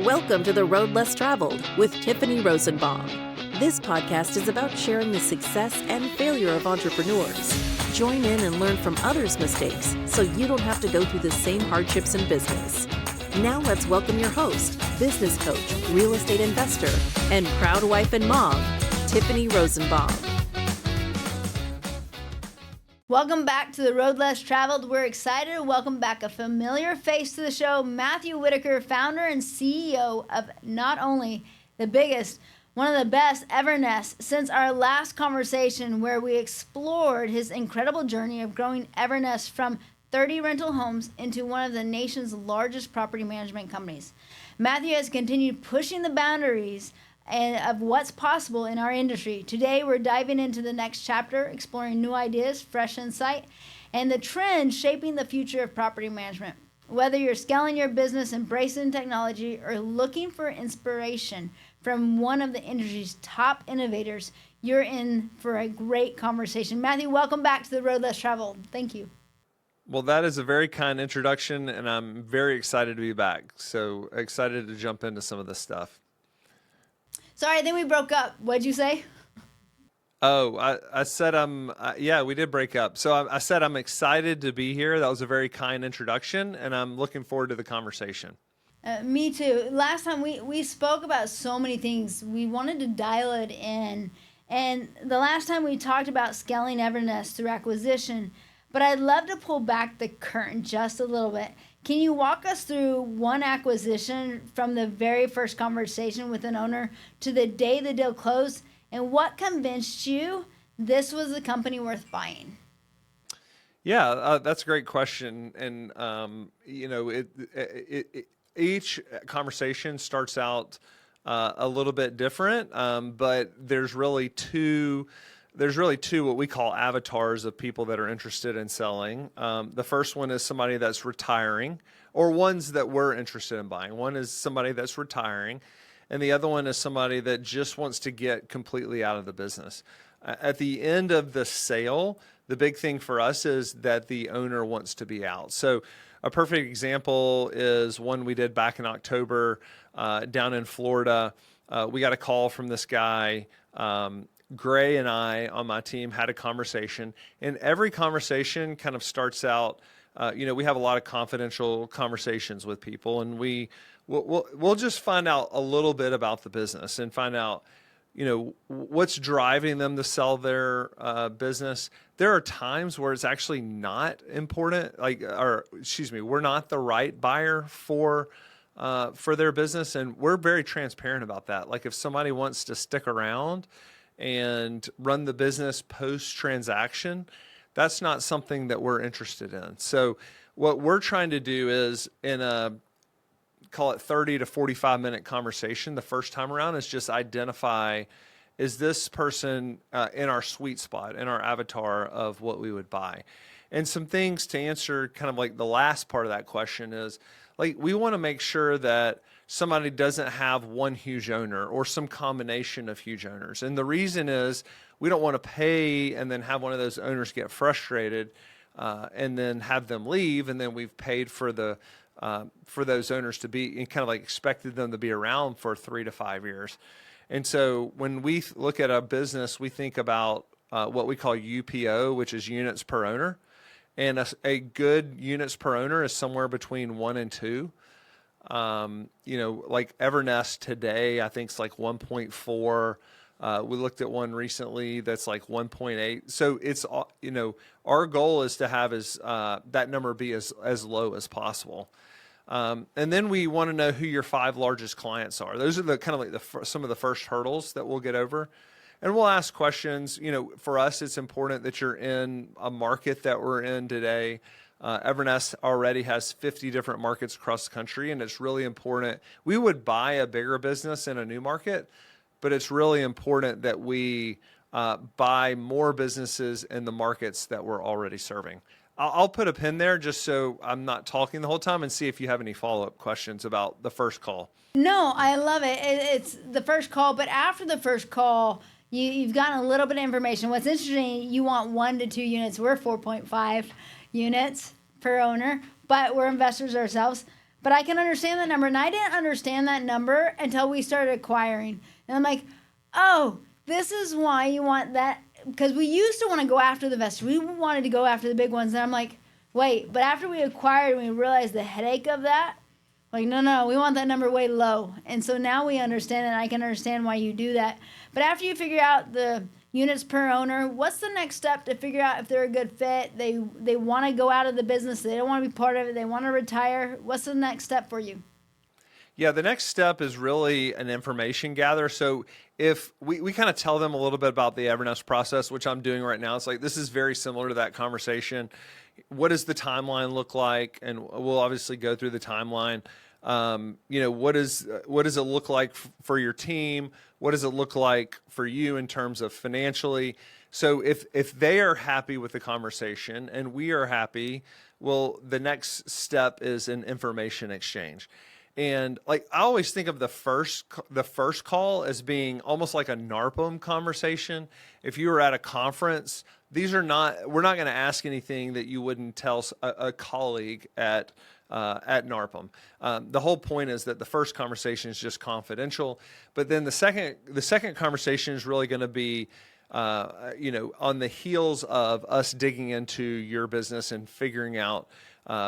Welcome to The Road Less Traveled with Tiffany Rosenbaum. This podcast is about sharing the success and failure of entrepreneurs. Join in and learn from others' mistakes so you don't have to go through the same hardships in business. Now let's welcome your host, business coach, real estate investor, and proud wife and mom, Tiffany Rosenbaum. Welcome back to The Road Less Traveled. We're excited to welcome back a familiar face to the show, Matthew Whitaker, founder and CEO of not only the biggest, one of the best, Evernest, since our last conversation where we explored his incredible journey of growing Evernest from 30 rental homes into one of the nation's largest property management companies. Matthew has continued pushing the boundaries of what's possible in our industry. Today, we're diving into the next chapter, exploring new ideas, fresh insight, and the trends shaping the future of property management. Whether you're scaling your business, embracing technology, or looking for inspiration from one of the industry's top innovators, you're in for a great conversation. Matthew, welcome back to The Road Less Traveled. Thank you. Well, that is a very kind introduction, and I'm very excited to be back. So excited to jump into some of this stuff. Sorry, I think we broke up. What'd you say? Oh, I said yeah, we did break up. So I said I'm excited to be here. That was a very kind introduction, and I'm looking forward to the conversation. Me too. Last time we spoke about so many things. We wanted to dial it in. And the last time we talked about scaling Evernest through acquisition, but I'd love to pull back the curtain just a little bit. Can you walk us through one acquisition from the very first conversation with an owner to the day the deal closed, and what convinced you this was a company worth buying? Yeah, that's a great question. And, each conversation starts out a little bit different, but there's really two what we call avatars of people that are interested in selling. The first one is somebody that's retiring, or ones that we're interested in buying. One is somebody that's retiring, and the other one is somebody that just wants to get completely out of the business. At the end of the sale, the big thing for us is that the owner wants to be out. So a perfect example is one we did back in October down in Florida. We got a call from this guy. Gray and I on my team had a conversation, and every conversation kind of starts out, we have a lot of confidential conversations with people, and we'll just find out a little bit about the business and find out, what's driving them to sell their business. There are times where it's actually not important, we're not the right buyer for their business, and we're very transparent about that. Like if somebody wants to stick around and run the business post-transaction, that's not something that we're interested in. So what we're trying to do is, in a, call it 30 to 45 minute conversation the first time around, is just identify, is this person in our sweet spot, in our avatar of what we would buy? And some things to answer kind of like the last part of that question is, like, we want to make sure that somebody doesn't have one huge owner or some combination of huge owners. And the reason is we don't want to pay and then have one of those owners get frustrated and then have them leave. And then we've paid for those owners to be, and kind of like expected them to be around for 3 to 5 years. And so when we look at a business, we think about what we call UPO, which is units per owner. And a good units per owner is somewhere between 1 and 2. Like Evernest today, I think it's like 1.4. We looked at one recently that's like 1.8. So it's, our goal is to have that number be as low as possible. And then we want to know who your 5 largest clients are. Those are the kind of like some of the first hurdles that we'll get over. And we'll ask questions. For us, it's important that you're in a market that we're in today. Evernest already has 50 different markets across the country, and it's really important. We would buy a bigger business in a new market, but it's really important that we buy more businesses in the markets that we're already serving. I'll put a pin there just so I'm not talking the whole time, and see if you have any follow-up questions about the first call. No, I love it. It's the first call, but after the first call, you've gotten a little bit of information. What's interesting, you want 1 to 2 units. We're 4.5 units per owner, but we're investors ourselves. but I can understand that number. And I didn't understand that number until we started acquiring. And I'm like, oh, this is why you want that. Because we used to want to go after the investors. We wanted to go after the big ones. And I'm like, wait, but after we acquired, we realized the headache of that. Like, no, we want that number way low. And so now we understand, and I can understand why you do that. But after you figure out the units per owner, what's the next step to figure out if they're a good fit? They want to go out of the business. They don't want to be part of it. They want to retire. What's the next step for you? Yeah, the next step is really an information gather. So if we kind of tell them a little bit about the Evernest process, which I'm doing right now, it's like this is very similar to that conversation. What does the timeline look like? And we'll obviously go through the timeline. What does it look like for your team? What does it look like for you in terms of financially? So if they are happy with the conversation and we are happy, well, the next step is an information exchange. And like I always think of the first call as being almost like a NARPM conversation. If you were at a conference, we're not going to ask anything that you wouldn't tell a colleague at NARPM. The whole point is that the first conversation is just confidential, but then the second conversation is really going to be on the heels of us digging into your business and figuring out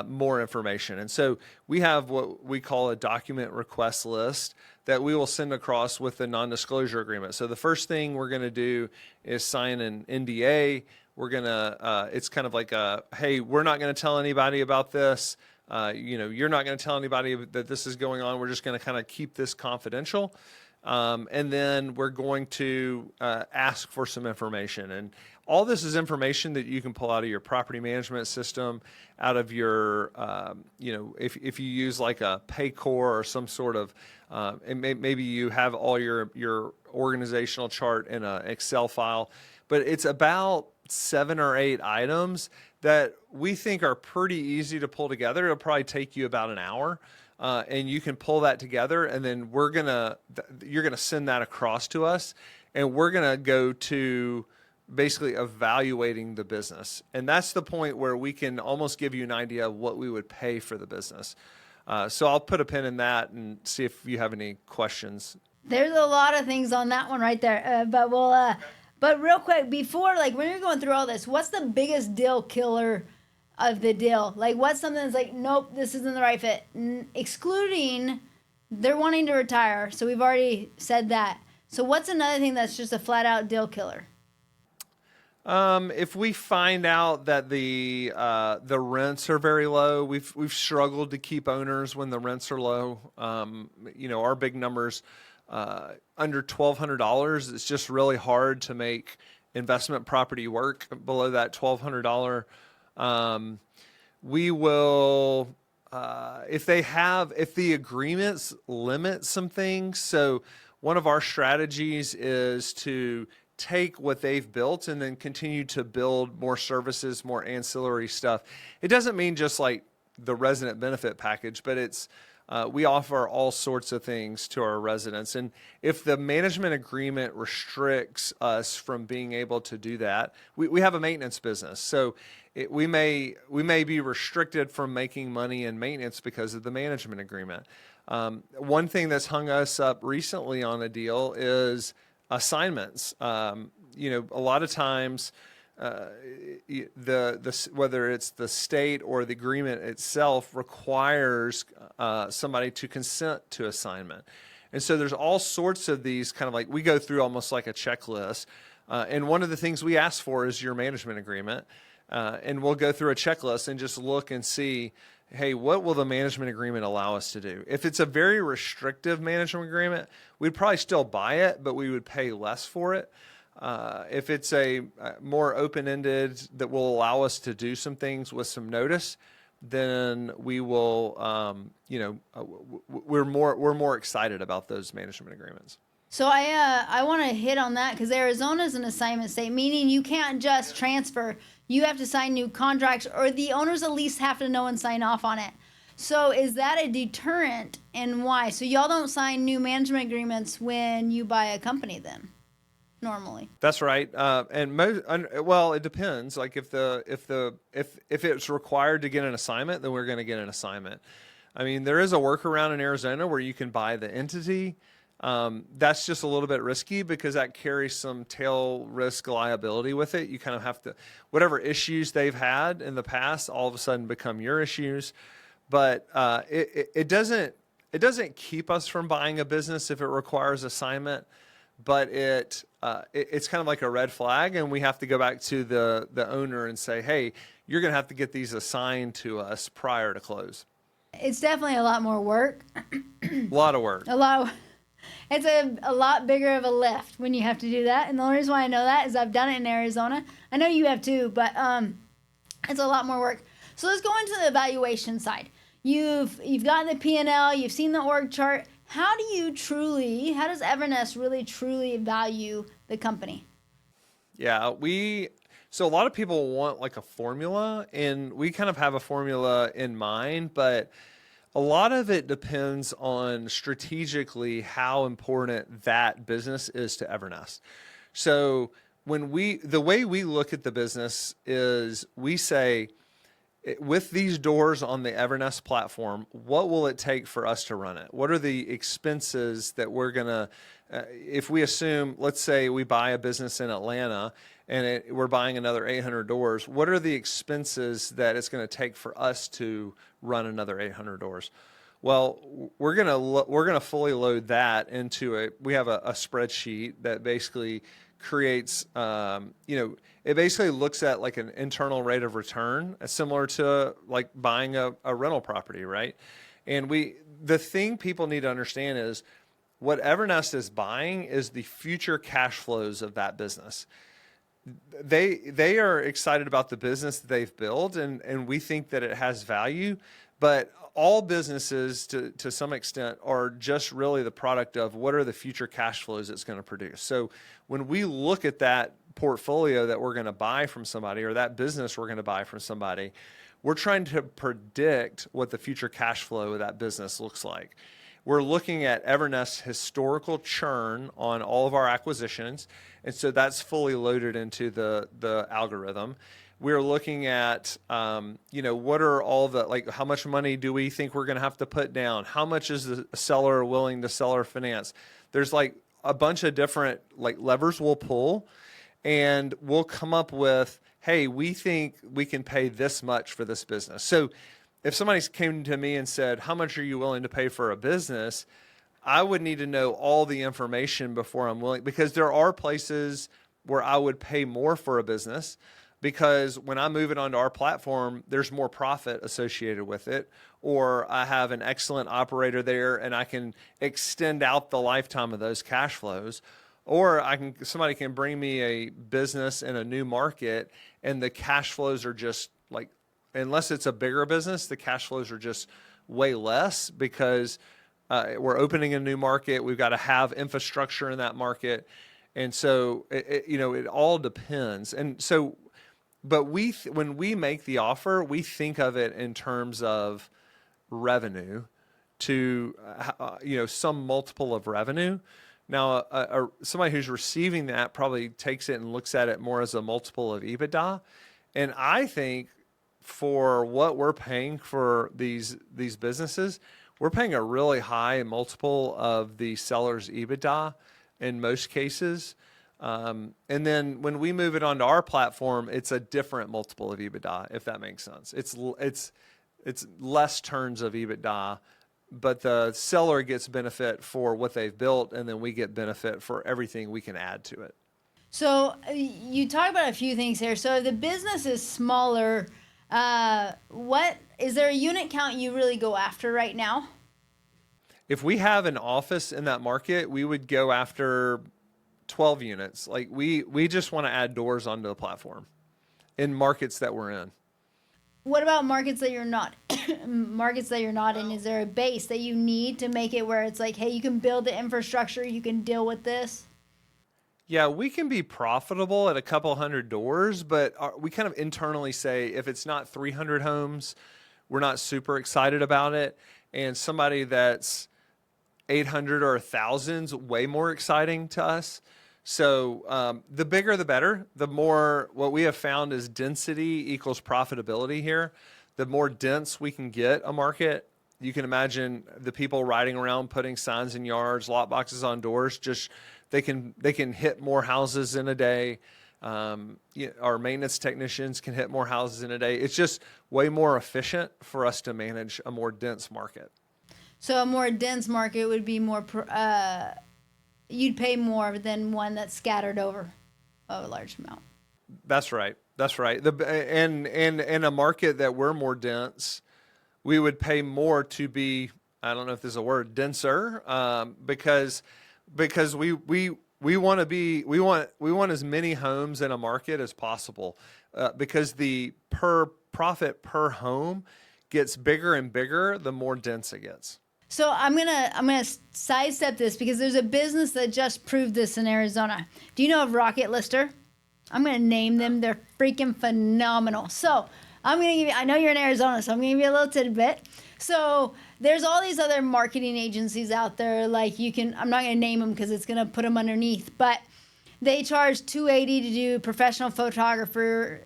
more information. And so we have what we call a document request list that we will send across with the non-disclosure agreement. So the first thing we're going to do is sign an NDA. We're going to, it's kind of like hey, we're not going to tell anybody about this. You're not going to tell anybody that this is going on. We're just going to kind of keep this confidential. And then we're going to ask for some information. And all this is information that you can pull out of your property management system, out of your, if you use like a Paycor or some sort of, maybe you have all your organizational chart in an Excel file, but it's about 7 or 8 items that we think are pretty easy to pull together. It'll probably take you about an hour. And you can pull that together, and then you're gonna send that across to us, and we're gonna go to basically evaluating the business. And that's the point where we can almost give you an idea of what we would pay for the business. So I'll put a pin in that and see if you have any questions. There's a lot of things on that one right there, but we'll. But real quick, before, like, when you're going through all this, what's the biggest deal killer of the deal? Like, what's something that's like, nope, this isn't the right fit? Excluding they're wanting to retire. So we've already said that. So what's another thing that's just a flat out deal killer? If we find out that the rents are very low, we've struggled to keep owners when the rents are low. Our big numbers, under $1,200, it's just really hard to make investment property work below that $1,200. We will, if the agreements limit some things. So one of our strategies is to take what they've built and then continue to build more services, more ancillary stuff. It doesn't mean just like the resident benefit package, but it's, we offer all sorts of things to our residents. And if the management agreement restricts us from being able to do that, we have a maintenance business. So we may be restricted from making money in maintenance because of the management agreement. One thing that's hung us up recently on a deal is assignments. A lot of times, whether it's the state or the agreement itself requires somebody to consent to assignment. And so there's all sorts of these kind of like, we go through almost like a checklist. And one of the things we ask for is your management agreement. And we'll go through a checklist and just look and see, hey, what will the management agreement allow us to do? If it's a very restrictive management agreement, we'd probably still buy it, but we would pay less for it. If it's a more open-ended that will allow us to do some things with some notice, then we will, we're more excited about those management agreements. So I want to hit on that because Arizona is an assignment state, meaning you can't just transfer. You have to sign new contracts, or the owners at least have to know and sign off on it. So is that a deterrent, and why? So y'all don't sign new management agreements when you buy a company then? Normally. That's right. Well, it depends. Like if it's required to get an assignment, then we're going to get an assignment. I mean, there is a workaround in Arizona where you can buy the entity. That's just a little bit risky because that carries some tail risk liability with it. You kind of have to, whatever issues they've had in the past, all of a sudden become your issues. But it doesn't keep us from buying a business if it requires assignment. But it's kind of like a red flag, and we have to go back to the owner and say, hey, you're going to have to get these assigned to us prior to close. It's definitely a lot more work. A lot of work. It's a lot bigger of a lift when you have to do that. And the only reason why I know that is I've done it in Arizona. I know you have too, but it's a lot more work. So let's go into the valuation side. You've gotten the P&L, you've seen the org chart. How does Evernest really truly value the company? Yeah, so a lot of people want like a formula, and we kind of have a formula in mind, but a lot of it depends on strategically how important that business is to Evernest. So the way we look at the business is we say, with these doors on the Evernest platform, what will it take for us to run it? What are the expenses that we're going to, if we assume, let's say we buy a business in Atlanta and we're buying another 800 doors, what are the expenses that it's going to take for us to run another 800 doors? Well, we're going to fully load that into we have a spreadsheet that basically creates, it basically looks at like an internal rate of return, similar to like buying a rental property, right? And the thing people need to understand is what Evernest is buying is the future cash flows of that business. They are excited about the business that they've built, and we think that it has value, but all businesses to some extent are just really the product of what are the future cash flows it's going to produce. So when we look at that portfolio that we're going to buy from somebody, or that business we're going to buy from somebody, we're trying to predict what the future cash flow of that business looks like. We're looking at Evernest's historical churn on all of our acquisitions, and so that's fully loaded into the algorithm. We're looking at, what are all like, how much money do we think we're going to have to put down? How much is the seller willing to seller finance? There's like a bunch of different like levers we'll pull, and we'll come up with, hey, we think we can pay this much for this business. So if somebody came to me and said, how much are you willing to pay for a business? I would need to know all the information before I'm willing, because there are places where I would pay more for a business, because when I move it onto our platform, there's more profit associated with it, or I have an excellent operator there and I can extend out the lifetime of those cash flows, or somebody can bring me a business in a new market and the cash flows are just like, unless it's a bigger business, the cash flows are just way less because we're opening a new market. We've got to have infrastructure in that market. And so, it all depends. And so, but when we make the offer, we think of it in terms of revenue to, some multiple of revenue. Now, somebody who's receiving that probably takes it and looks at it more as a multiple of EBITDA. And I think for what we're paying for these businesses, we're paying a really high multiple of the seller's EBITDA in most cases. And then when we move it onto our platform, it's a different multiple of EBITDA, if that makes sense. It's less turns of EBITDA, but the seller gets benefit for what they've built, and then we get benefit for everything we can add to it. So you talk about a few things here. So if the business is smaller, what is there a unit count you really go after right now? If we have an office in that market, we would go after 12 units. Like we just want to add doors onto the platform in markets that we're in. What about markets that you're not in? Is there a base that you need to make it where it's like, hey, you can build the infrastructure, you can deal with this? Yeah, we can be profitable at a couple hundred doors, but we kind of internally say if it's not 300 homes, we're not super excited about it. And somebody that's 800 or 1,000 is way more exciting to us. So the bigger, the better. The more, what we have found is density equals profitability here. The more dense we can get a market, You can imagine the people riding around putting signs in yards, lot boxes on doors. Just they can hit more houses in a day. Our maintenance technicians can hit more houses in a day. It's just way more efficient for us to manage a more dense market. So a more dense market would be more, you'd pay more than one that's scattered over a large amount. That's right. That's right. And in a market that we're more dense, we would pay more to be, I don't know if there's a word, denser, because we want as many homes in a market as possible, because the profit per home gets bigger and bigger the more dense it gets. So I'm gonna sidestep this because there's a business that just proved this in Arizona. Do you know of Rocket Lister? I'm gonna name them. They're freaking phenomenal. So I'm gonna give you. I know you're in Arizona, so I'm gonna give you a little tidbit. So there's all these other marketing agencies out there. Like you can. I'm not gonna name them because it's gonna put them underneath. But they charge $280 to do professional photographer,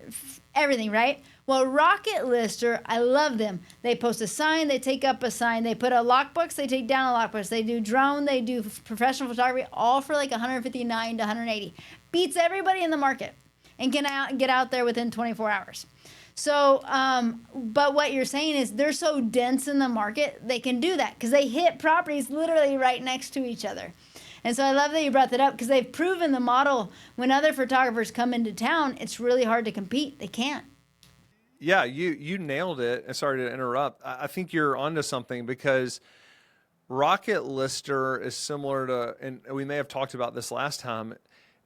everything, right? Well, Rocket Lister, I love them. They post a sign, they take up a sign, they put a lockbox, they take down a lockbox, they do drone, they do professional photography, all for like $159 to $180. Beats everybody in the market and can get out there within 24 hours. So, but what you're saying is they're so dense in the market, they can do that because they hit properties literally right next to each other. And so I love that you brought that up because they've proven the model. When other photographers come into town, it's really hard to compete. They can't. Yeah, you nailed it. Sorry to interrupt. I think you're onto something because Rocket Lister is similar to, and we may have talked about this last time,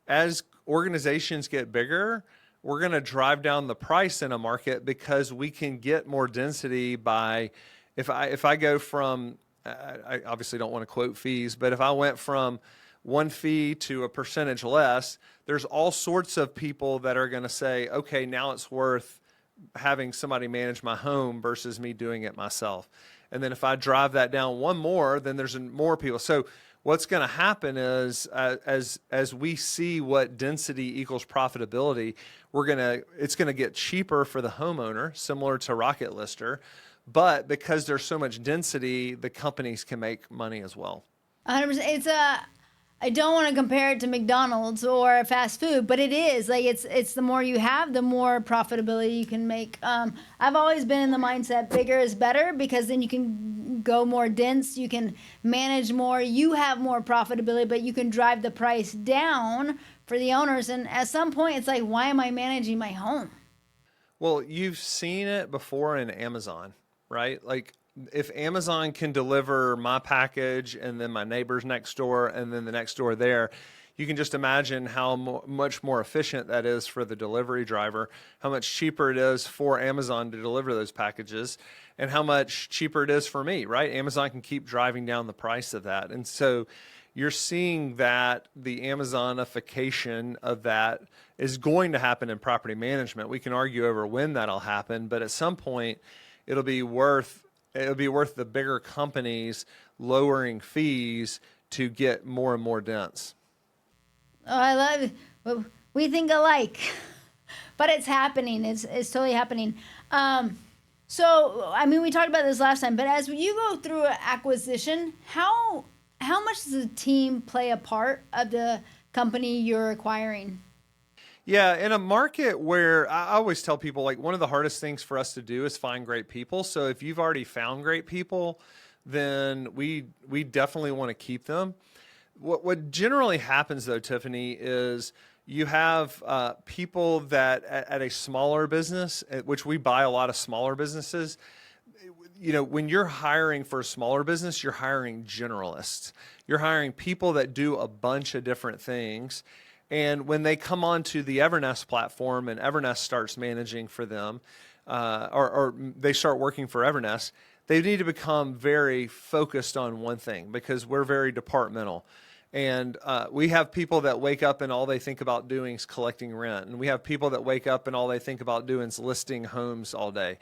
as organizations get bigger, we're going to drive down the price in a market because we can get more density by, if I go from, I obviously don't want to quote fees, but if I went from one fee to a percentage less, there's all sorts of people that are going to say, okay, now it's worth having somebody manage my home versus me doing it myself. And then if I drive that down one more, then there's more people. So what's going to happen is as we see what density equals profitability, it's going to get cheaper for the homeowner, similar to Rocket Lister. But because there's so much density, the companies can make money as well. 100%. I don't want to compare it to McDonald's or fast food, but it is like it's the more you have, the more profitability you can make. I've always been in the mindset bigger is better because then you can go more dense, you can manage more, you have more profitability, but you can drive the price down for the owners. And at some point, it's like, why am I managing my home? Well, you've seen it before in Amazon, right? Like, if Amazon can deliver my package and then my neighbor's next door and then the next door there, you can just imagine how much more efficient that is for the delivery driver, how much cheaper it is for Amazon to deliver those packages, and how much cheaper it is for me, right? Amazon can keep driving down the price of that. And so you're seeing that the Amazonification of that is going to happen in property management. We can argue over when that'll happen, but at some point it'll be worth the bigger companies lowering fees to get more and more dense. Oh, I love it. We think alike, but it's happening. It's totally happening. So, I mean, we talked about this last time, but as you go through an acquisition, how much does the team play a part of the company you're acquiring? Yeah, in a market where I always tell people, like, one of the hardest things for us to do is find great people. So if you've already found great people, then we definitely want to keep them. What generally happens, though, Tiffany, is you have people that at a smaller business, which we buy a lot of smaller businesses. You know, when you're hiring for a smaller business, you're hiring generalists. You're hiring people that do a bunch of different things. And when they come onto the Evernest platform and Evernest starts managing for them, or they start working for Evernest, they need to become very focused on one thing because we're very departmental. And we have people that wake up and all they think about doing is collecting rent. And we have people that wake up and all they think about doing is listing homes all day.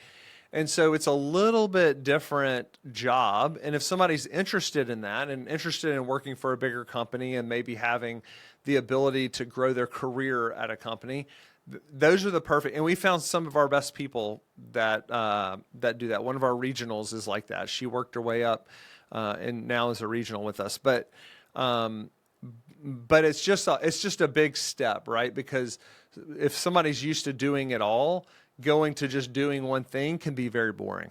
And so it's a little bit different job. And if somebody's interested in that and interested in working for a bigger company and maybe having the ability to grow their career at a company, those are the perfect, and we found some of our best people that that do that. One of our regionals is like that. She worked her way up, and now is a regional with us. But it's just a big step, right? Because if somebody's used to doing it all, going to just doing one thing can be very boring.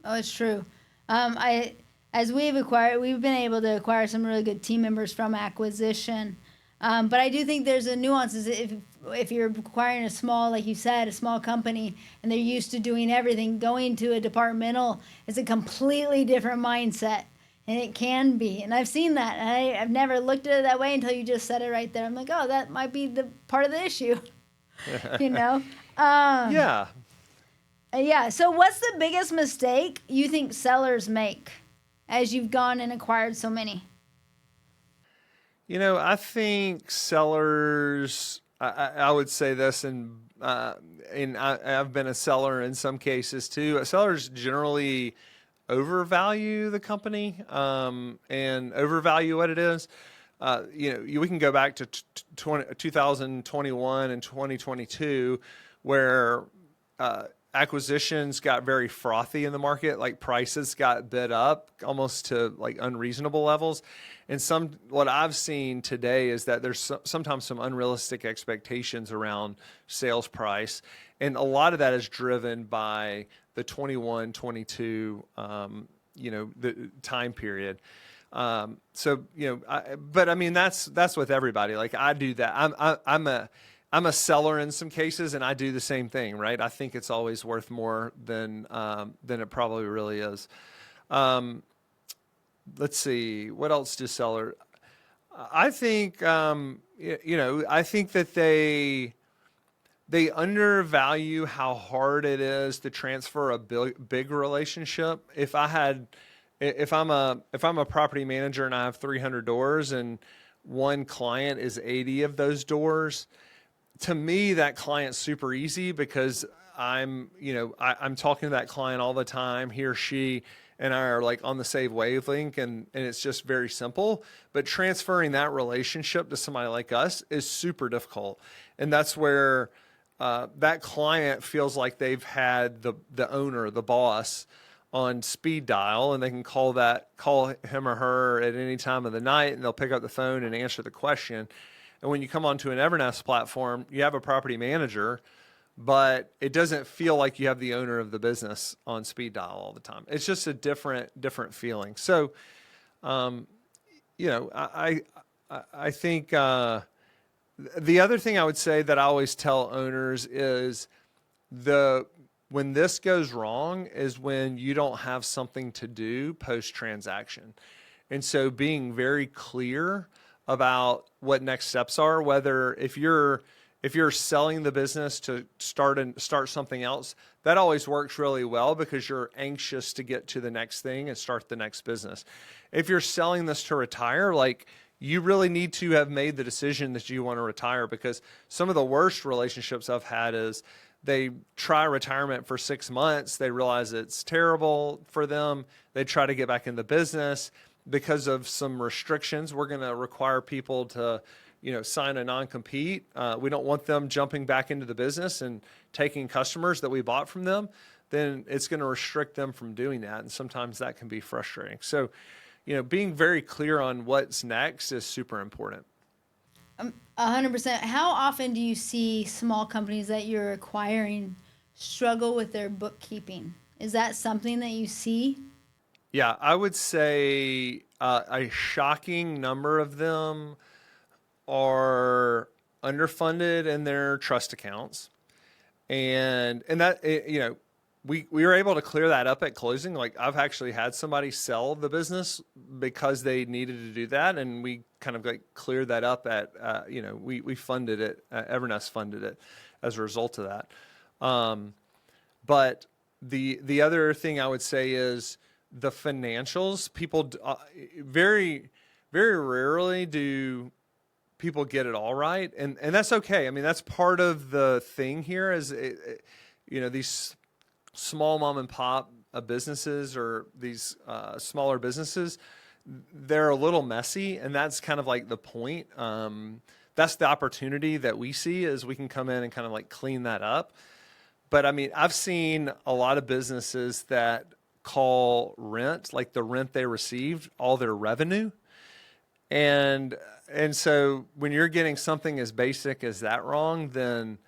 Oh, it's true. As we've been able to acquire some really good team members from acquisition. But I do think there's a nuances. If you're acquiring a small, like you said, a small company, and they're used to doing everything, going to a departmental is a completely different mindset. And it can be. And I've seen that. And I've never looked at it that way until you just said it right there. I'm like, oh, that might be the part of the issue. You know? Yeah. Yeah. So what's the biggest mistake you think sellers make as you've gone and acquired so many? You know, I think sellers, I would say this, and I've been a seller in some cases too. Sellers generally overvalue the company and overvalue what it is. We can go back to 2021 and 2022 where acquisitions got very frothy in the market, like prices got bid up almost to like unreasonable levels. And what I've seen today is that there's sometimes some unrealistic expectations around sales price. And a lot of that is driven by the 21, 22, the time period. But I mean, that's with everybody. Like I do that. I'm a seller in some cases, and I do the same thing, right? I think it's always worth more than it probably really is. Let's see, what else do seller? I think I think that they undervalue how hard it is to transfer a big relationship. If I'm a property manager and I have 300 doors and one client is 80 of those doors, to me that client's super easy because I'm talking to that client all the time. He or she and I are like on the same wavelength, and it's just very simple. But transferring that relationship to somebody like us is super difficult, and that's where that client feels like they've had the owner, the boss, on speed dial, and they can call him or her at any time of the night, and they'll pick up the phone and answer the question. And when you come onto an Evernest platform, you have a property manager, but it doesn't feel like you have the owner of the business on speed dial all the time. It's just a different feeling. So, I think the other thing I would say that I always tell owners is when this goes wrong is when you don't have something to do post-transaction. And so being very clear about what next steps are, whether if you're selling the business to start something else, that always works really well because you're anxious to get to the next thing and start the next business. If you're selling this to retire, like you really need to have made the decision that you want to retire, because some of the worst relationships I've had is they try retirement for 6 months. They realize it's terrible for them. They try to get back in the business. Because of some restrictions, we're going to require people to, sign a non-compete. We don't want them jumping back into the business and taking customers that we bought from them. Then it's going to restrict them from doing that. And sometimes that can be frustrating. So, being very clear on what's next is super important. 100%. How often do you see small companies that you're acquiring struggle with their bookkeeping? Is that something that you see? Yeah, I would say a shocking number of them are underfunded in their trust accounts, and that we were able to clear that up at closing. Like I've actually had somebody sell the business because they needed to do that, and we kind of like cleared that up at we funded it. Evernest funded it as a result of that. But the other thing I would say is the financials. People very, very rarely do people get it all right, and that's okay. I mean, that's part of the thing here. Is these small mom and pop businesses or these smaller businesses, they're a little messy, and that's kind of like the point. that's the opportunity that we see, is we can come in and kind of like clean that up. But I mean, I've seen a lot of businesses that call rent, like the rent they received, all their revenue. And so when you're getting something as basic as that wrong, then,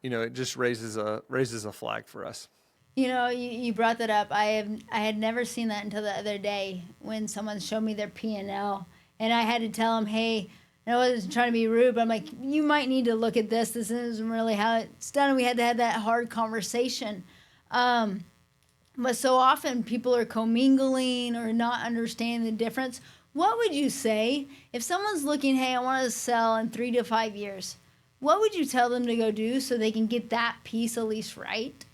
it just raises a flag for us. You brought that up. I had never seen that until the other day when someone showed me their P&L, and I had to tell them, hey, and I wasn't trying to be rude, but I'm like, you might need to look at this. This isn't really how it's done. And we had to have that hard conversation. But so often people are commingling or not understanding the difference. What would you say if someone's looking, hey, I want to sell in 3 to 5 years? What would you tell them to go do so they can get that piece at least right?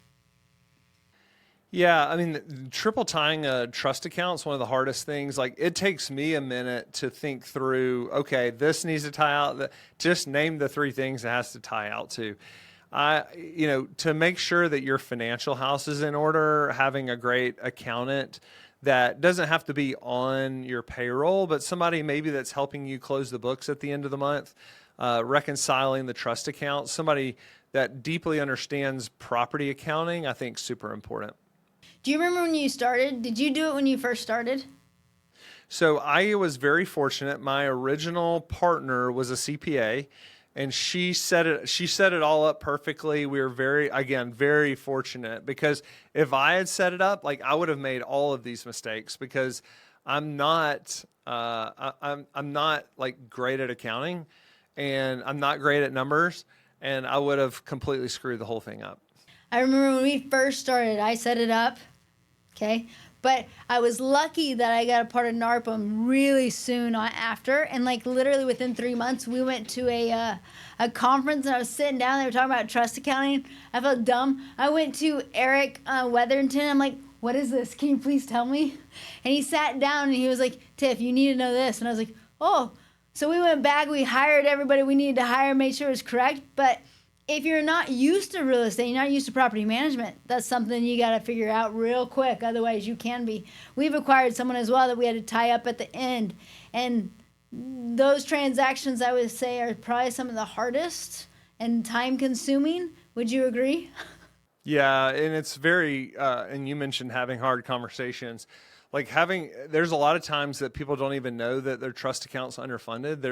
Yeah, I mean, triple tying a trust account is one of the hardest things. Like, it takes me a minute to think through, okay, this needs to tie out. Just name the 3 things it has to tie out to. To make sure that your financial house is in order, having a great accountant that doesn't have to be on your payroll, but somebody maybe that's helping you close the books at the end of the month, reconciling the trust account, somebody that deeply understands property accounting, I think super important. Do you remember when you started? Did you do it when you first started? So I was very fortunate. My original partner was a CPA, and she set it all up perfectly. We were very fortunate, because if I had set it up, like, I would have made all of these mistakes, because I'm not like great at accounting, and I'm not great at numbers, and I would have completely screwed the whole thing up. I remember when we first started, I set it up. Okay. But I was lucky that I got a part of NARPM really soon after. And like literally within 3 months, we went to a conference, and I was sitting down. They were talking about trust accounting. I felt dumb. I went to Eric Weatherington. I'm like, what is this? Can you please tell me? And he sat down and he was like, Tiff, you need to know this. And I was like, oh. So we went back. We hired everybody we needed to hire, made sure it was correct. But if you're not used to real estate, you're not used to property management, that's something you got to figure out real quick. Otherwise, you can be. We've acquired someone as well that we had to tie up at the end. And those transactions, I would say, are probably some of the hardest and time consuming. Would you agree? Yeah, and it's very, and you mentioned having hard conversations. Like there's a lot of times that people don't even know that their trust account's underfunded.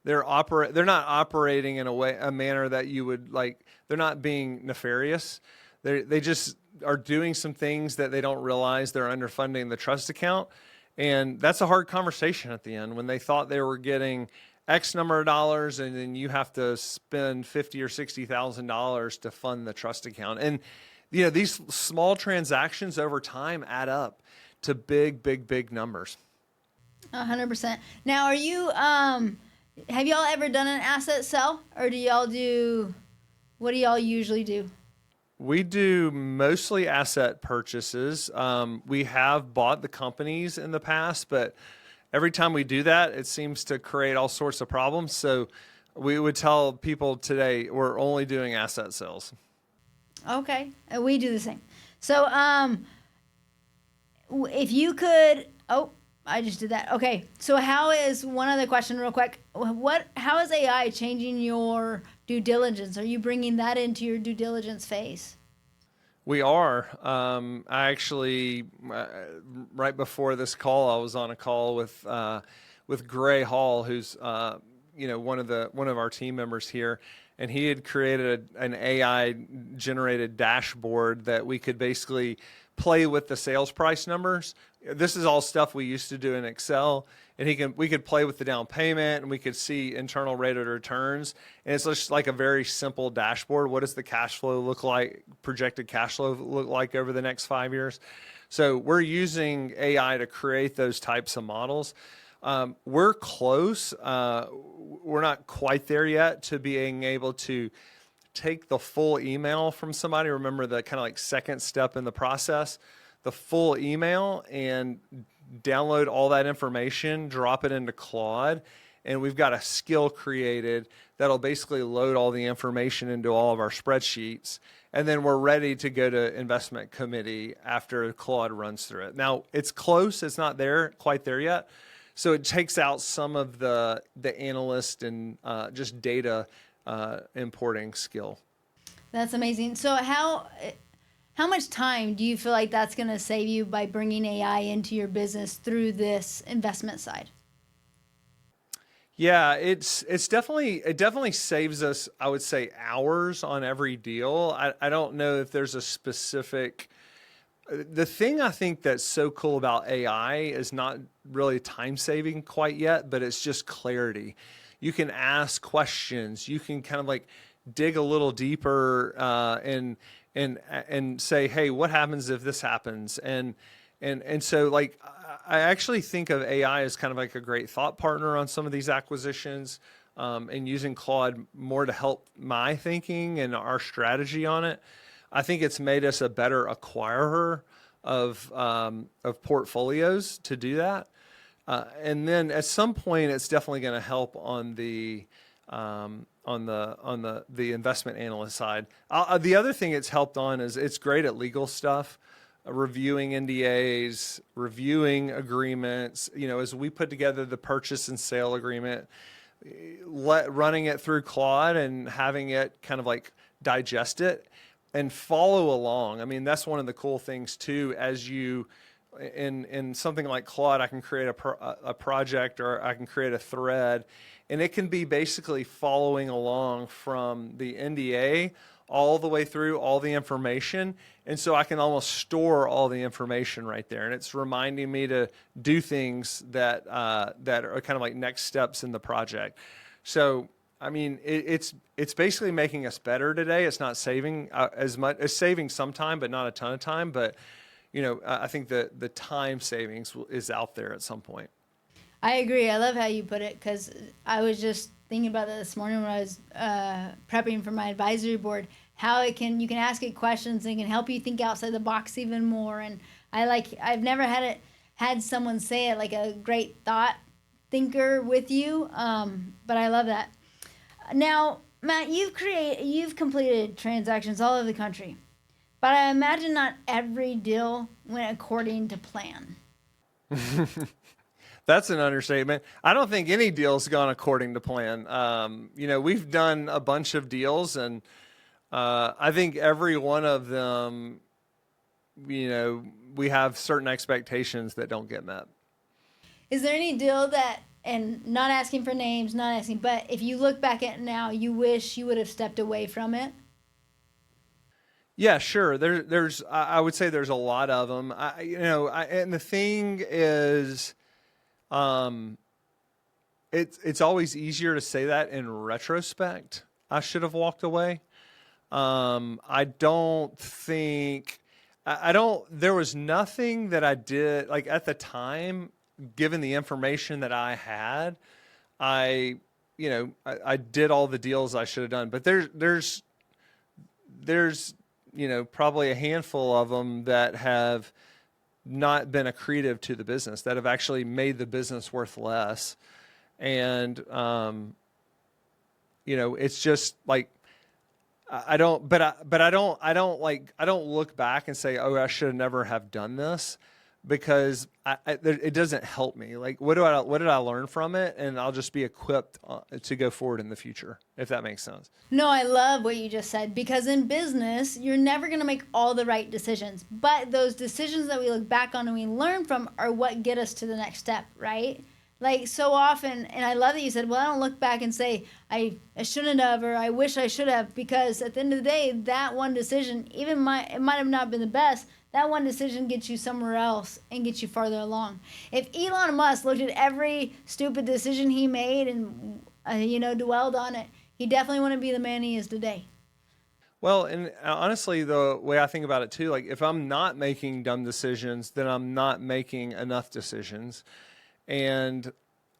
They're not operating in a manner that you would like. They're not being nefarious. They just are doing some things that they don't realize they're underfunding the trust account, and that's a hard conversation at the end when they thought they were getting X number of dollars, and then you have to spend $50,000 or $60,000 to fund the trust account. And these small transactions over time add up to big numbers. 100%. Now, are you have y'all ever done an asset sell, or what do y'all usually do? We do mostly asset purchases. We have bought the companies in the past, but every time we do that, it seems to create all sorts of problems. So we would tell people today we're only doing asset sales. Okay. We do the same. So if you could, I just did that. Okay. So one other question real quick. How is AI changing your due diligence? Are you bringing that into your due diligence phase? We are. I actually, right before this call, I was on a call with Gray Hall, who's one of our team members here, and he had created an AI generated dashboard that we could basically play with the sales price numbers. This is all stuff we used to do in Excel, and we could play with the down payment, and we could see internal rate of returns. And it's just like a very simple dashboard. What does the cash flow look like, projected cash flow look like over the next 5 years? So we're using AI to create those types of models. We're close. We're not quite there yet to being able to take the full email from somebody. Remember the kind of like second step in the process, the full email, and download all that information, drop it into Claude, and we've got a skill created that'll basically load all the information into all of our spreadsheets, and then we're ready to go to investment committee after Claude runs through it. Now, it's close. It's not quite there yet. So it takes out some of the analyst and just data importing skill. That's amazing. So how much time do you feel like that's going to save you by bringing AI into your business through this investment side? Yeah, it definitely saves us, I would say, hours on every deal. I don't know if there's a specific. The thing I think that's so cool about AI is not really time saving quite yet, but it's just clarity. You can ask questions. You can kind of like dig a little deeper and say, hey, what happens if this happens? And so like I actually think of AI as kind of like a great thought partner on some of these acquisitions, and using Claude more to help my thinking and our strategy on it. I think it's made us a better acquirer of portfolios to do that. And then at some point, it's definitely going to help on the investment analyst side. The other thing it's helped on is it's great at legal stuff, reviewing NDAs, reviewing agreements. As we put together the purchase and sale agreement, running it through Claude and having it kind of like digest it and follow along. I mean, that's one of the cool things too. As you in something like Claude, I can create a project, or I can create a thread, and it can be basically following along from the NDA all the way through all the information. And so I can almost store all the information right there. And it's reminding me to do things that are kind of like next steps in the project. So, I mean, it's basically making us better today. It's not saving as much. It's saving some time, but not a ton of time. But, I think that the time savings is out there at some point. I agree. I love how you put it, because I was just thinking about that this morning when I was prepping for my advisory board. How you can ask it questions and it can help you think outside the box even more. And I've never had someone say it, like a great thought thinker with you. But I love that. Now, Matt, you've completed transactions all over the country, but I imagine not every deal went according to plan. That's an understatement. I don't think any deal's gone according to plan. We've done a bunch of deals, and I think every one of them, we have certain expectations that don't get met. Is there any deal that, and not asking for names, but if you look back at it now, you wish you would have stepped away from it? Yeah, sure. I would say there's a lot of them. And the thing is, it's always easier to say that in retrospect. I should have walked away. I don't think, there was nothing that I did, like at the time, given the information that I had, I did all the deals I should have done. But there's probably a handful of them that have not been accretive to the business, that have actually made the business worth less. And, it's just like, I don't look back and say, oh, I should have never have done this, because it doesn't help me. Like, what did I learn from it? And I'll just be equipped to go forward in the future, if that makes sense. No, I love what you just said, because in business, you're never going to make all the right decisions. But those decisions that we look back on and we learn from are what get us to the next step, right? Like so often, and I love that you said, well, I don't look back and say, I shouldn't have, or I wish I should have, because at the end of the day, that one decision, it might have not been the best, that one decision gets you somewhere else and gets you farther along. If Elon Musk looked at every stupid decision he made and, dwelled on it, he definitely wouldn't be the man he is today. Well, and honestly, the way I think about it too, like if I'm not making dumb decisions, then I'm not making enough decisions. And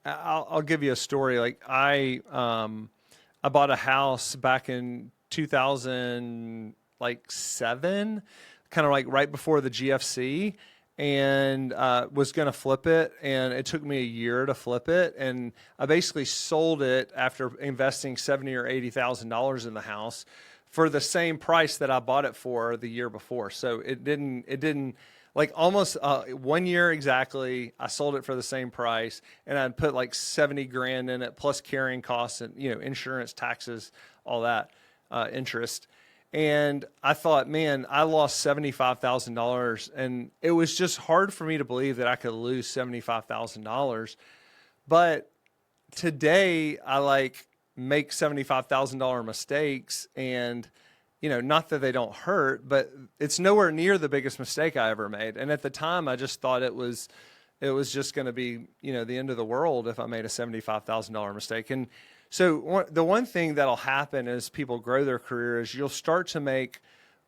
I'll give you a story. Like I bought a house back in 2007, kind of like right before the GFC, and was going to flip it. And it took me a year to flip it. And I basically sold it after investing $70,000 or $80,000 in the house for the same price that I bought it for the year before. So it didn't like almost 1 year exactly. I sold it for the same price, and I'd put like 70 grand in it, plus carrying costs and, insurance, taxes, all that, interest. And I thought, man, I lost $75,000, and it was just hard for me to believe that I could lose $75,000. But today I make $75,000 mistakes, and not that they don't hurt, but it's nowhere near the biggest mistake I ever made. And at the time I just thought it was just going to be, the end of the world if I made a $75,000 mistake. And so the one thing that'll happen as people grow their career is you'll start to make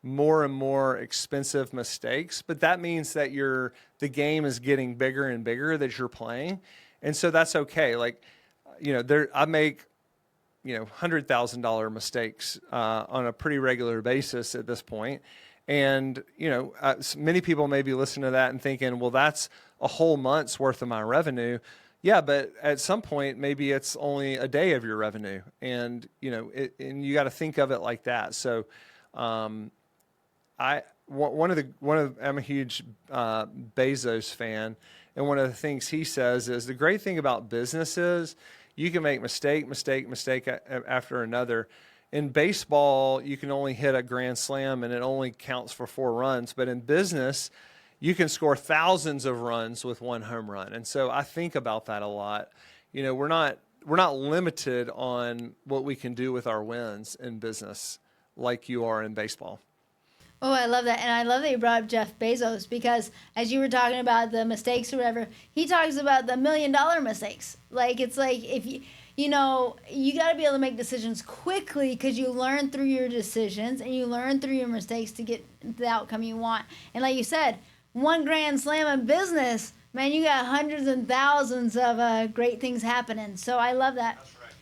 more and more expensive mistakes, but that means that the game is getting bigger and bigger that you're playing. And so that's okay. Like, I make, $100,000 mistakes on a pretty regular basis at this point. And, many people may be listening to that and thinking, well, that's a whole month's worth of my revenue. Yeah, but at some point, maybe it's only a day of your revenue. And, and you got to think of it like that. So I'm a huge Bezos fan. And one of the things he says is the great thing about business is you can make mistake after another. In baseball, you can only hit a grand slam and it only counts for 4 runs. But in business, you can score thousands of runs with 1 home run. And so I think about that a lot. We're not limited on what we can do with our wins in business like you are in baseball. Oh, I love that. And I love that you brought up Jeff Bezos, because as you were talking about the mistakes or whatever, he talks about the $1 million mistakes. Like, it's like if you got to be able to make decisions quickly, because you learn through your decisions and you learn through your mistakes to get the outcome you want. And like you said, 1 grand slam in business, man, you got hundreds and thousands of great things happening. So I love that. That's right.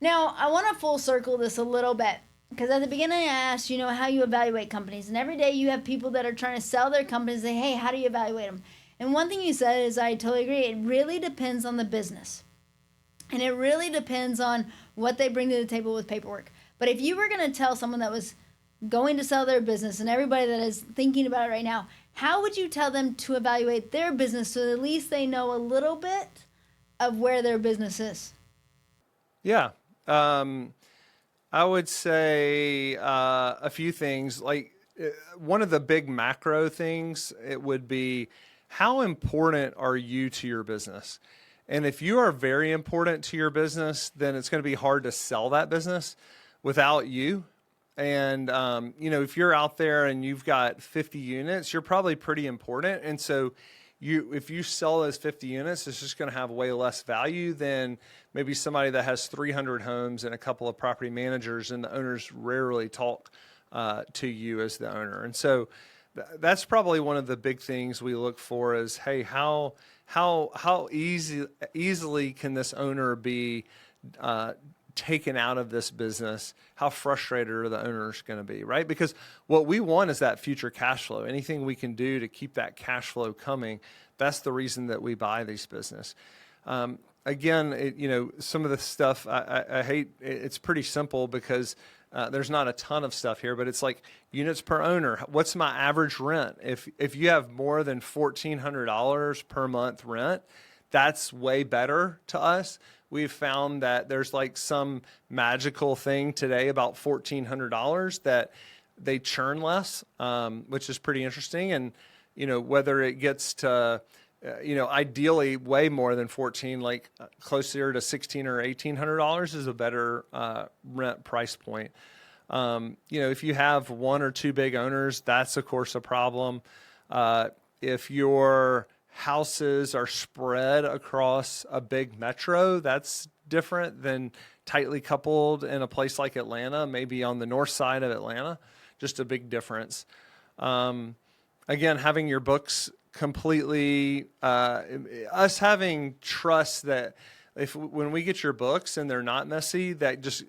Now, I want to full circle this a little bit, because at the beginning I asked, how you evaluate companies. And every day you have people that are trying to sell their companies, say, hey, how do you evaluate them? And one thing you said is, I totally agree, it really depends on the business. And it really depends on what they bring to the table with paperwork. But if you were going to tell someone that was going to sell their business, and everybody that is thinking about it right now, how would you tell them to evaluate their business so at least they know a little bit of where their business is? Yeah. I would say a few things. Like, one of the big macro things, it would be, how important are you to your business? And if you are very important to your business, then it's going to be hard to sell that business without you. And, if you're out there and you've got 50 units, you're probably pretty important. And so if you sell those 50 units, it's just going to have way less value than maybe somebody that has 300 homes and a couple of property managers, and the owners rarely talk to you as the owner. And so that's probably one of the big things we look for is, hey, how easily can this owner be taken out of this business? How frustrated are the owners going to be, right? Because what we want is that future cash flow. Anything we can do to keep that cash flow coming, that's the reason that we buy these business. Again, some of the stuff I hate, it's pretty simple because there's not a ton of stuff here, but it's like units per owner. What's my average rent? If you have more than $1,400 per month rent, that's way better to us. We've found that there's like some magical thing today about $1,400 that they churn less, which is pretty interesting. And, whether it gets to, ideally way more than 14, like closer to $1,600 or $1,800 is a better rent price point. If you have 1 or 2 big owners, that's of course a problem. If your houses are spread across a big metro, that's different than tightly coupled in a place like Atlanta, maybe on the north side of Atlanta, just a big difference. Again, having your books completely, us having trust that when we get your books and they're not messy, that just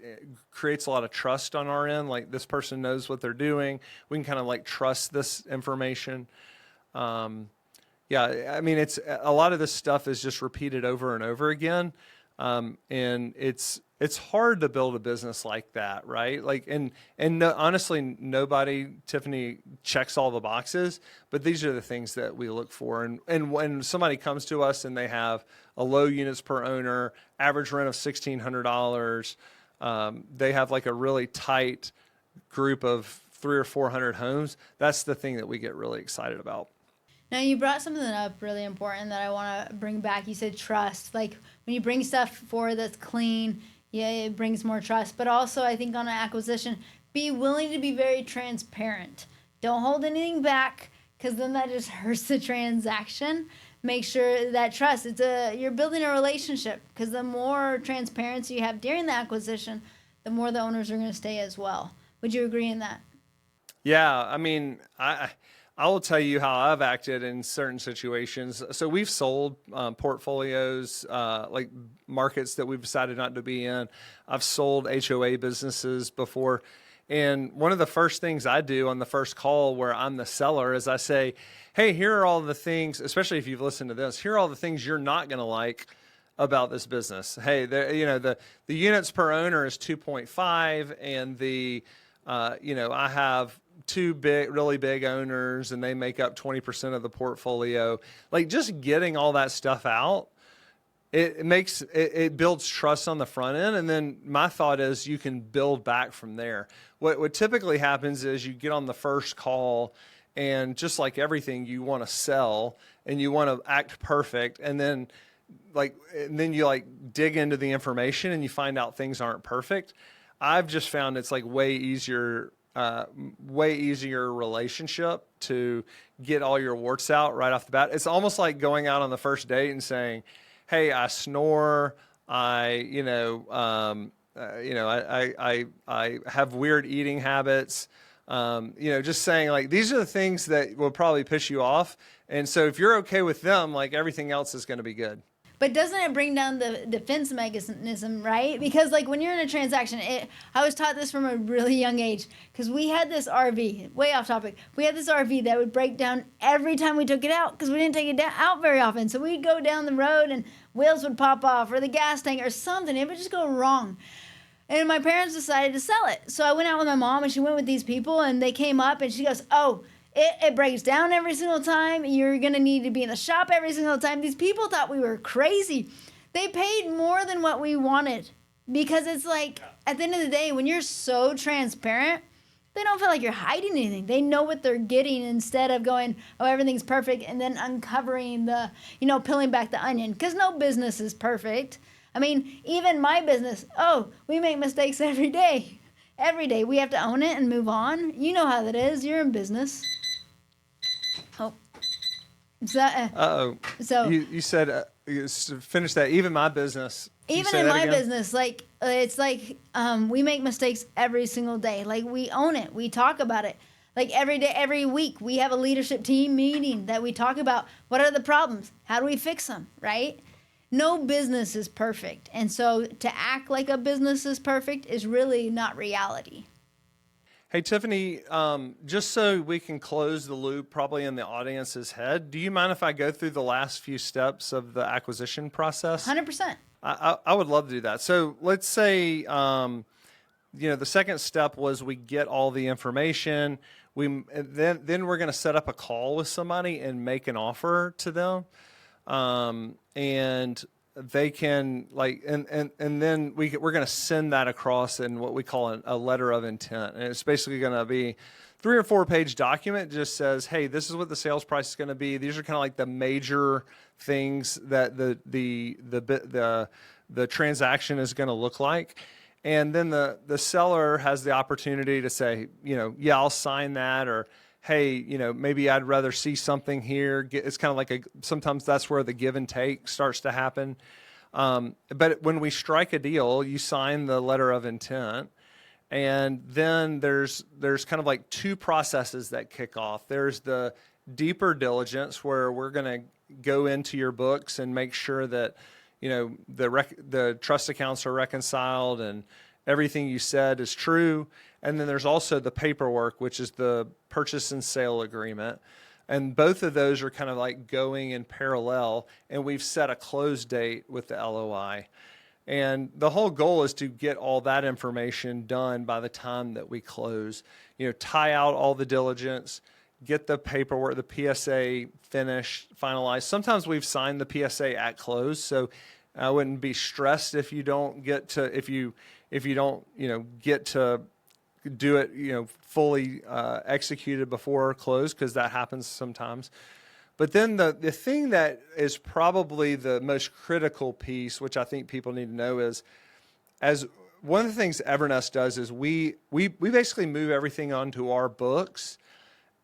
creates a lot of trust on our end. Like, this person knows what they're doing. We can kind of like trust this information. Yeah, I mean, it's a lot of this stuff is just repeated over and over again. And it's it's hard to build a business like that, right? Like, and no, honestly, nobody, Tiffany, checks all the boxes, but these are the things that we look for. And when somebody comes to us and they have a low units per owner, average rent of $1,600, they have like a really tight group of 300 or 400 homes. That's the thing that we get really excited about. Now, you brought something up really important that I want to bring back. You said trust. Like, when you bring stuff forward that's clean, yeah, it brings more trust. But also, I think on an acquisition, be willing to be very transparent. Don't hold anything back, because then that just hurts the transaction. Make sure that trust, you're building a relationship, because the more transparency you have during the acquisition, the more the owners are going to stay as well. Would you agree in that? Yeah, I mean, I will tell you how I've acted in certain situations. So we've sold portfolios, like markets that we've decided not to be in. I've sold HOA businesses before. And one of the first things I do on the first call where I'm the seller is I say, hey, here are all the things, especially if you've listened to this, here are all the things you're not going to like about this business. Hey, the units per owner is 2.5, and I have two really big owners, and they make up 20% of the portfolio. Like, just getting all that stuff out, it builds trust on the front end. And then my thought is you can build back from there. What typically happens is you get on the first call, and just like everything, you want to sell and you want to act perfect. And then you dig into the information and you find out things aren't perfect. I've just found it's like way easier relationship to get all your warts out right off the bat. It's almost like going out on the first date and saying, hey, I snore. I have weird eating habits. Just saying, like, these are the things that will probably piss you off. And so if you're okay with them, like, everything else is going to be good. But doesn't it bring down the defense mechanism, right? Because, like, when you're in a transaction, I was taught this from a really young age, because we had this RV, way off topic, we had this RV that would break down every time we took it out, because we didn't take it out very often. So we'd go down the road and wheels would pop off, or the gas tank or something. It would just go wrong. And my parents decided to sell it. So I went out with my mom, and she went with these people, and they came up, and she goes, oh, it breaks down every single time. You're going to need to be in the shop every single time. These people thought we were crazy. They paid more than what we wanted, because it's like, at the end of the day, when you're so transparent, they don't feel like you're hiding anything. They know what they're getting, instead of going, oh, everything's perfect, and then uncovering peeling back the onion, because no business is perfect. I mean, even my business, we make mistakes every day. Every day. We have to own it and move on. You know how that is. You're in business. Oh. So you said, finish that. Even my business. Even in my business, like, it's like we make mistakes every single day. Like, we own it. We talk about it. Like, every day, every week, we have a leadership team meeting that we talk about what are the problems? How do we fix them, right? No business is perfect. And so to act like a business is perfect is really not reality. Hey, Tiffany, just so we can close the loop probably in the audience's head, do you mind if I go through the last few steps of the acquisition process? 100%. I would love to do that. So let's say, the second step was we get all the information. Then we're going to set up a call with somebody and make an offer to them. And they can and then we're going to send that across in what we call a letter of intent. And it's basically going to be 3 or 4 page document. Just says, hey, this is what the sales price is going to be. These are kind of like the major things that the transaction is going to look like. And then the seller has the opportunity to say, yeah, I'll sign that, or hey, maybe I'd rather see something here. It's kind of like sometimes that's where the give and take starts to happen. But when we strike a deal, you sign the letter of intent, and then there's kind of like 2 processes that kick off. There's the deeper diligence, where we're going to go into your books and make sure that, the trust accounts are reconciled and everything you said is true. And then there's also the paperwork, which is the purchase and sale agreement. And both of those are kind of like going in parallel. And we've set a close date with the LOI. And the whole goal is to get all that information done by the time that we close. Tie out all the diligence, get the paperwork, the PSA finished, finalized. Sometimes we've signed the PSA at close, so I wouldn't be stressed if you don't get to if you don't get to do it fully executed before close, because that happens sometimes. But then the thing that is probably the most critical piece, which I think people need to know, is as one of the things Evernest does is we basically move everything onto our books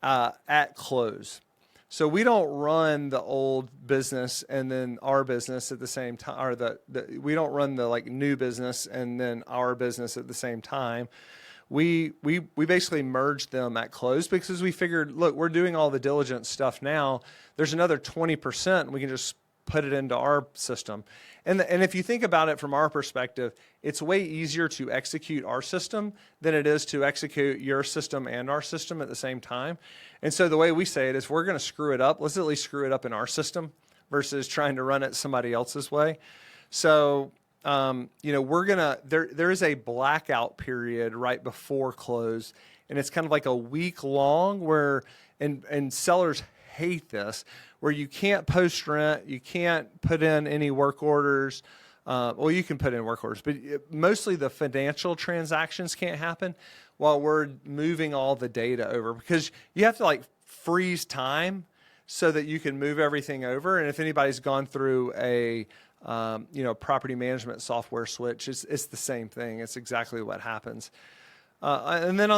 at close. So we don't run the old business and then our business at the same time, or we don't run the new business and then our business at the same time. We basically merged them at close because we figured, look, we're doing all the diligence stuff now. There's another 20% we can just put it into our system. And if you think about it from our perspective, it's way easier to execute our system than it is to execute your system and our system at the same time. And so the way we say it is, we're going to screw it up. Let's at least screw it up in our system versus trying to run it somebody else's way. So there is a blackout period right before close, and it's kind of like a week long where, and sellers hate this, where you can't post rent, you can't put in any work orders. Well, you can put in work orders, but mostly the financial transactions can't happen while we're moving all the data over, because you have to freeze time so that you can move everything over. And if anybody's gone through a property management software switch, it's the same thing. It's exactly what happens. And then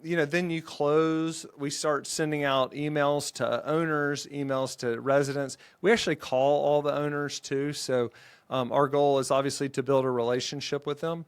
then you close, we start sending out emails to owners, emails to residents. We actually call all the owners too. So our goal is obviously to build a relationship with them.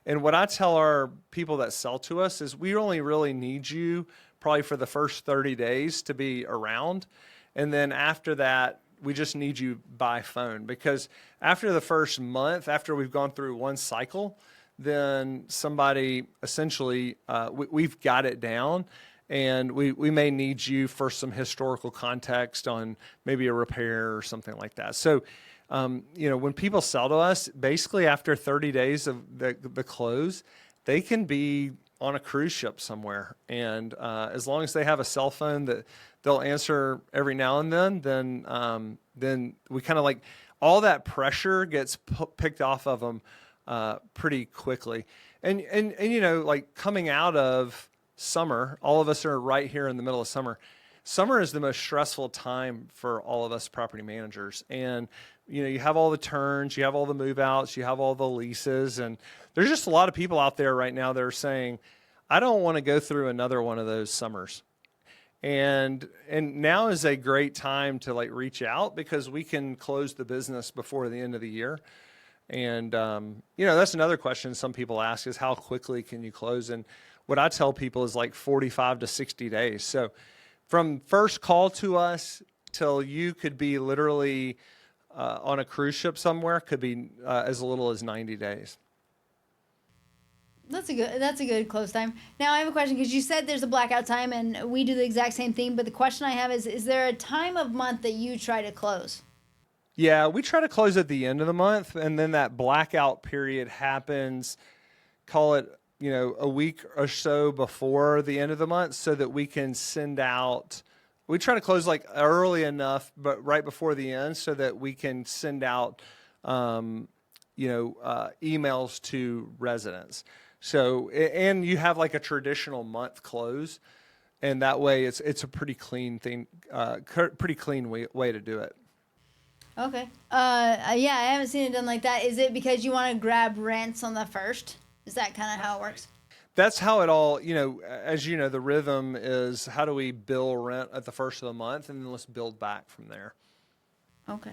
And what I tell our people that sell to us is, we only really need you probably for the first 30 days to be around. And then after that, we just need you by phone, because after the first month, after we've gone through one cycle, then somebody essentially, we've got it down, and we may need you for some historical context on maybe a repair or something like that. So, when people sell to us, basically after 30 days of the close, they can be on a cruise ship somewhere. And as long as they have a cell phone that they'll answer every now and then we kind of all that pressure gets picked off of them pretty quickly. And coming out of summer, all of us are right here in the middle of summer. Summer is the most stressful time for all of us property managers. And, you have all the turns, you have all the move outs, you have all the leases. And there's just a lot of people out there right now that are saying, I don't want to go through another one of those summers. And now is a great time to reach out, because we can close the business before the end of the year. And, that's another question some people ask, is how quickly can you close? And what I tell people is 45 to 60 days. So from first call to us till you could be literally on a cruise ship somewhere could be as little as 90 days. That's a good close time. Now I have a question, because you said there's a blackout time, and we do the exact same thing. But the question I have is there a time of month that you try to close? Yeah, we try to close at the end of the month, and then that blackout period happens, call it, a week or so before the end of the month, so that we can send out. We try to close early enough, but right before the end, so that we can send out, emails to residents. So, and you have a traditional month close, and that way it's a pretty clean thing, pretty clean way to do it. Okay. Yeah, I haven't seen it done like that. Is it because you want to grab rents on the first? Is that kind of how it works? That's how it all, as you know, the rhythm is, how do we bill rent at the first of the month, and then let's build back from there. Okay.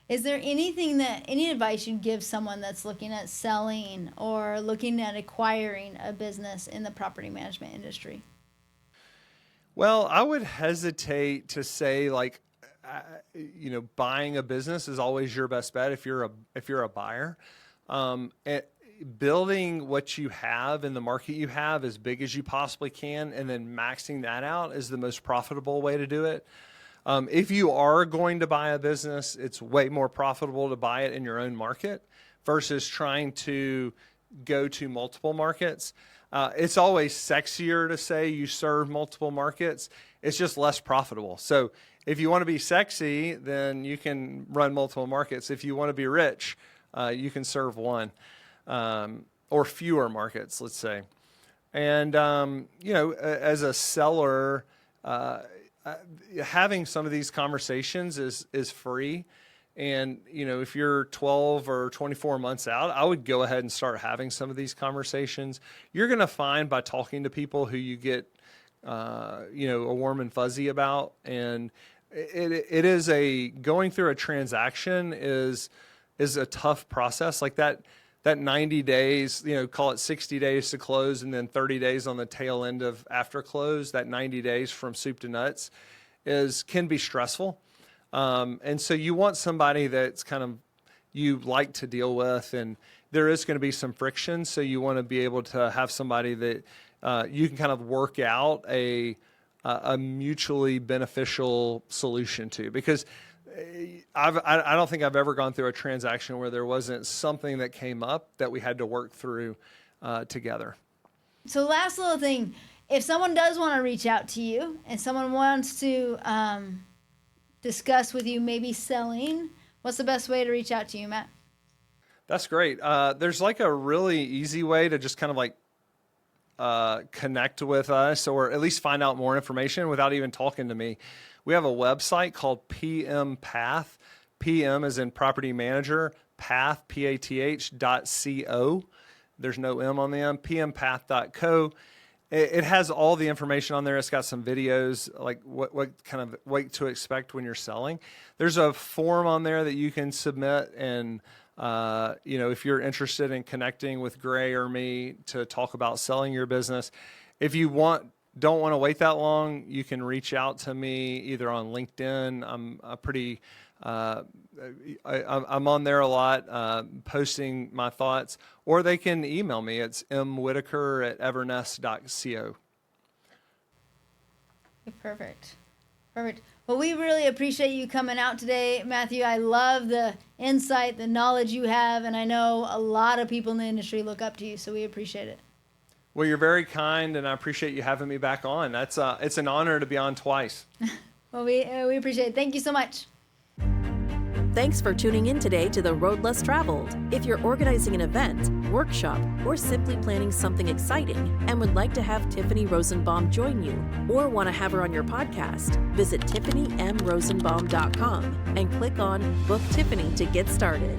Is there any advice you'd give someone that's looking at selling or looking at acquiring a business in the property management industry? Well, I would hesitate to say buying a business is always your best bet if you're a buyer. Building what you have in the market you have as big as you possibly can, and then maxing that out is the most profitable way to do it. If you are going to buy a business, it's way more profitable to buy it in your own market versus trying to go to multiple markets. It's always sexier to say you serve multiple markets. It's just less profitable. So if you want to be sexy, then you can run multiple markets. If you want to be rich, you can serve one or fewer markets, let's say. And, as a seller, having some of these conversations is free. And, if you're 12 or 24 months out, I would go ahead and start having some of these conversations. You're going to find by talking to people who you get, a warm and fuzzy about. And it is going through a transaction is a tough process. Like that 90 days, call it 60 days to close and then 30 days on the tail end of after close, that 90 days from soup to nuts can be stressful. And so you want somebody that's kind of you like to deal with, and there is going to be some friction. So you want to be able to have somebody that you can kind of work out a mutually beneficial solution to, because I don't think I've ever gone through a transaction where there wasn't something that came up that we had to work through together. So last little thing, if someone does want to reach out to you and someone wants to discuss with you maybe selling, what's the best way to reach out to you, Matt? That's great. There's like a really easy way to just kind of like connect with us, or at least find out more information without even talking to me. We have a website called PM Path. PM is in property manager, path, PATH.co. There's no M on the M, pmpath.co. It has all the information on there. It's got some videos, like what to expect when you're selling. There's a form on there that you can submit, and if you're interested in connecting with Gray or me to talk about selling your business. If you don't want to wait that long, you can reach out to me either on LinkedIn. I'm on there a lot, posting my thoughts, or they can email me. It's mwhitaker@evernest.co. Perfect. Well, we really appreciate you coming out today, Matthew. I love the insight, the knowledge you have, and I know a lot of people in the industry look up to you, so we appreciate it. Well, you're very kind, and I appreciate you having me back on. It's an honor to be on twice. Well, we appreciate it. Thank you so much. Thanks for tuning in today to The Road Less Traveled. If you're organizing an event, workshop, or simply planning something exciting and would like to have Tiffany Rosenbaum join you, or want to have her on your podcast, visit TiffanyMRosenbaum.com and click on Book Tiffany to get started.